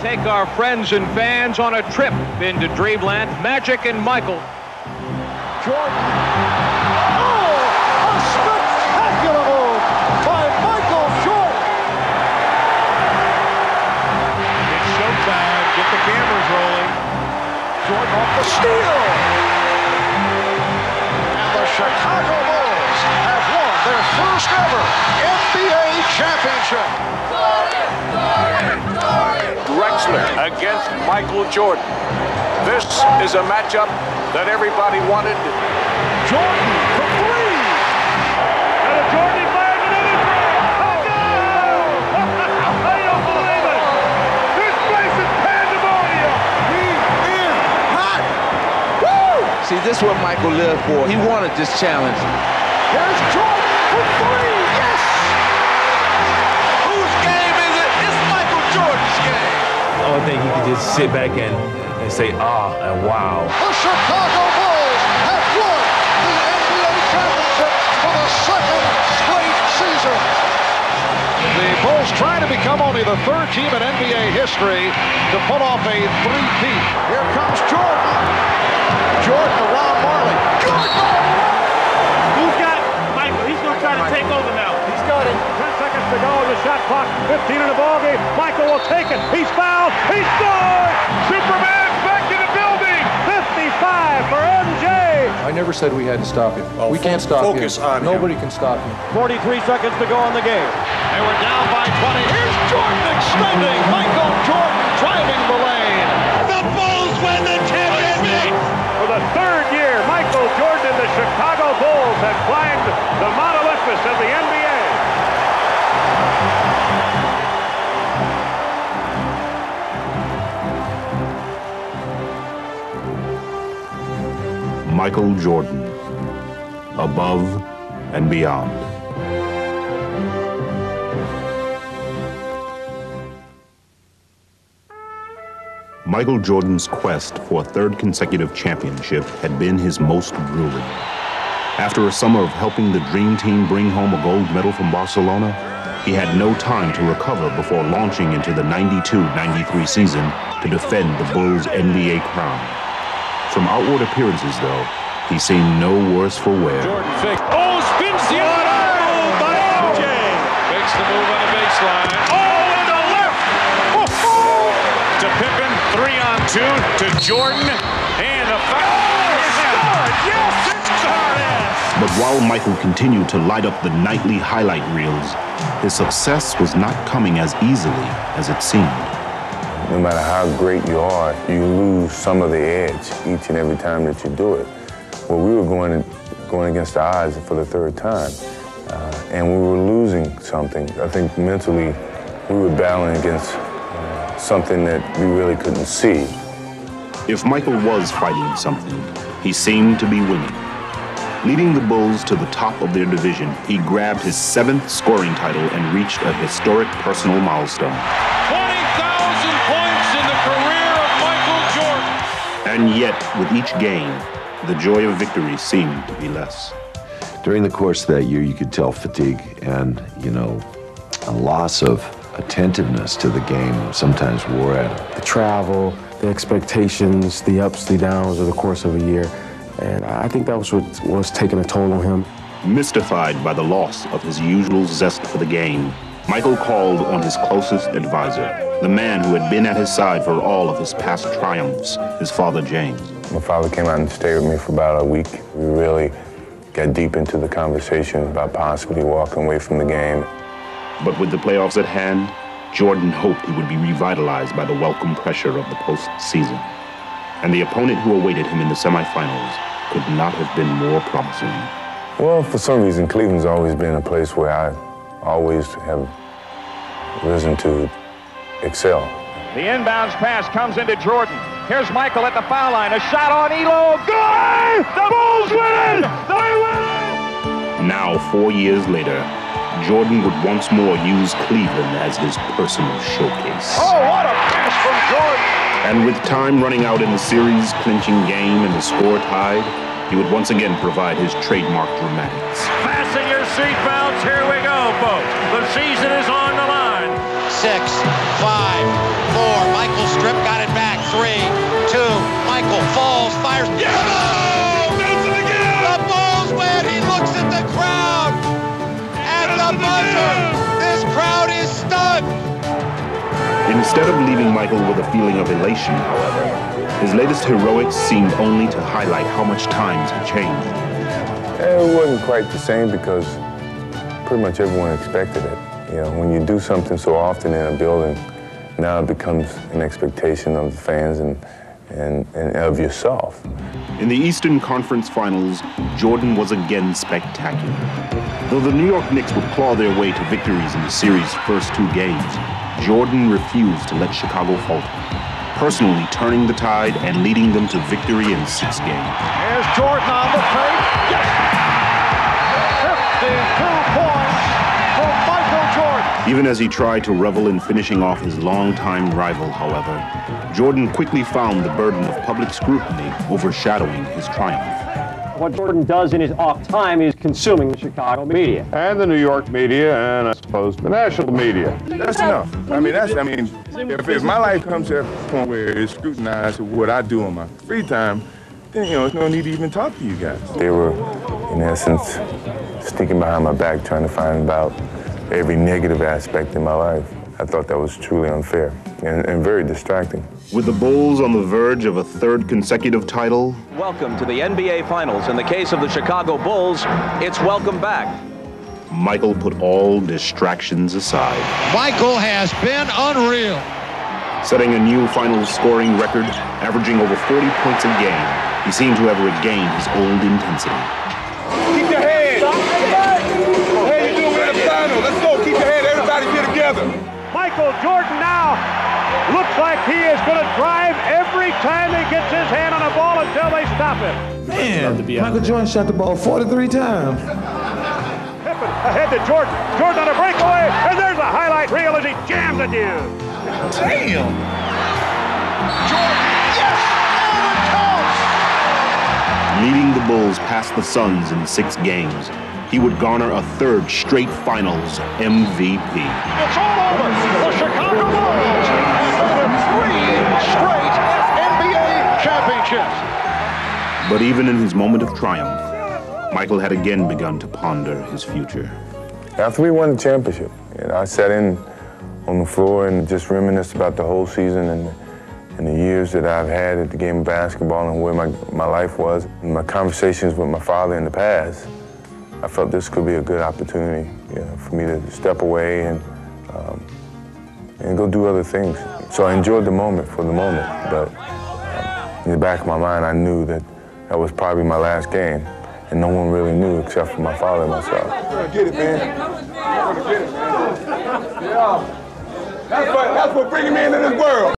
take our friends and fans on a trip into Dreamland. Magic and Michael. Jordan. Oh, a spectacular move by Michael Jordan. It's showtime. Get the cameras rolling. Jordan off the steal. And the Chicago Bulls have won their first ever NBA championship. Drexler against Michael Jordan. This is a matchup that everybody wanted. Jordan for three. And a Jordan fires another three. Oh, no! I don't believe it. This place is pandemonium. He is hot. Woo! See, this is what Michael lived for. He wanted this challenge. Here's Jordan for three. Yes! Whose game is it? It's Michael Jordan's game. The only thing he could just sit back and say, ah, and wow. The Chicago Bulls have won the NBA championship for the second straight season. The Bulls try to become only the third team in NBA history to pull off a three-peat. Here comes Jordan. Jordan around Marley. Jordan! Who's got Michael? He's going to try to take over now. He's got it. 10 seconds to go on the shot clock. 15 in the ballgame. Michael will take it. He's fouled. He scored! Superman back in the building. 55 for MJ. I never said we had to stop him. We can't stop him. Nobody can stop him. 43 seconds to go on the game. They were down by 20. Here's Jordan extending. Michael Jordan driving the lane. The Bulls win the championship! For the third year, Michael Jordan and the Chicago Bulls have climbed the Mount Olympus of the NBA. Michael Jordan, above and beyond. Michael Jordan's quest for a third consecutive championship had been his most grueling. After a summer of helping the Dream Team bring home a gold medal from Barcelona, he had no time to recover before launching into the 92-93 season to defend the Bulls' NBA crown. From outward appearances, though, he seemed no worse for wear. Jordan fake. Oh, spins the other move by MJ. Makes the move on the baseline. Oh, and the left. To Pippen, 3-on-2 to Jordan, and a foul. Yes, it's started. But while Michael continued to light up the nightly highlight reels, his success was not coming as easily as it seemed. No matter how great you are, you lose some of the edge each and every time that you do it. Well, we were going against the odds for the third time, and we were losing something. I think mentally we were battling against something that we really couldn't see. If Michael was fighting something, he seemed to be winning. Leading the Bulls to the top of their division, he grabbed his 7th scoring title and reached a historic personal milestone. 20,000 points in the career of Michael Jordan. And yet, with each game, the joy of victory seemed to be less. During the course of that year, you could tell fatigue and, a loss of attentiveness to the game sometimes wore at him. The travel, the expectations, the ups, the downs over the course of a year. And I think that was what was taking a toll on him. Mystified by the loss of his usual zest for the game, Michael called on his closest advisor, the man who had been at his side for all of his past triumphs, his father, James. My father came out and stayed with me for about a week. We really got deep into the conversation about possibly walking away from the game. But with the playoffs at hand, Jordan hoped he would be revitalized by the welcome pressure of the postseason. And the opponent who awaited him in the semifinals could not have been more promising. Well, for some reason, Cleveland's always been a place where I always have risen to excel. The inbounds pass comes into Jordan. Here's Michael at the foul line. A shot on Elo. Good! The Bulls win it! They win! Now, 4 years later, Jordan would once more use Cleveland as his personal showcase. Oh, what a pass from Jordan! And with time running out in the series-clinching game and the score tied, he would once again provide his trademark dramatics. Fasten your seatbelts. Here we go, folks. The season is on the line. 6, 5, 4. Michael Instead of leaving Michael with a feeling of elation, however, his latest heroics seemed only to highlight how much times had changed. It wasn't quite the same because pretty much everyone expected it. You know, when you do something so often in a building, now it becomes an expectation of the fans and of yourself. In the Eastern Conference Finals, Jordan was again spectacular. Though the New York Knicks would claw their way to victories in the series' first 2 games, Jordan refused to let Chicago falter, personally turning the tide and leading them to victory in 6 games. Here's Jordan on the pace. Yes! 52 points for Michael Jordan. Even as he tried to revel in finishing off his longtime rival, however, Jordan quickly found the burden of public scrutiny overshadowing his triumph. What Jordan does in his off time is consuming the Chicago media. And the New York media, and I suppose the national media. That's enough. If my life comes to a point where it's scrutinized of what I do on my free time, then, there's no need to even talk to you guys. They were, in essence, sneaking behind my back, trying to find out every negative aspect in my life. I thought that was truly unfair and very distracting. With the Bulls on the verge of a 3rd consecutive title. Welcome to the NBA Finals. In the case of the Chicago Bulls, it's welcome back. Michael put all distractions aside. Michael has been unreal. Setting a new finals scoring record, averaging over 40 points a game, he seemed to have regained his old intensity. Keep your head. Hey, you doing in the final? Let's go. Keep your head. Everybody get together. Michael Jordan now looks like he is going to drive every time he gets his hand on a ball until they stop him. Man, Michael Jordan shot the ball 43 times. Pippen ahead to Jordan. Jordan on a breakaway, and there's a highlight reel as he jams it in. Damn! Jordan, yes! And it counts! Leading the Bulls past the Suns in 6 games, he would garner a 3rd straight Finals MVP. It's all over. The Chicago Bulls have 3 straight NBA championships. But even in his moment of triumph, Michael had again begun to ponder his future. After we won the championship, I sat in on the floor and just reminisced about the whole season and the years that I've had at the game of basketball and where my life was. And my conversations with my father in the past, I felt this could be a good opportunity for me to step away and go do other things. So I enjoyed the moment for the moment, but in the back of my mind, I knew that that was probably my last game, and no one really knew except for my father and myself. Get it, man. Get it, man. Yeah. That's what bringing me into this world.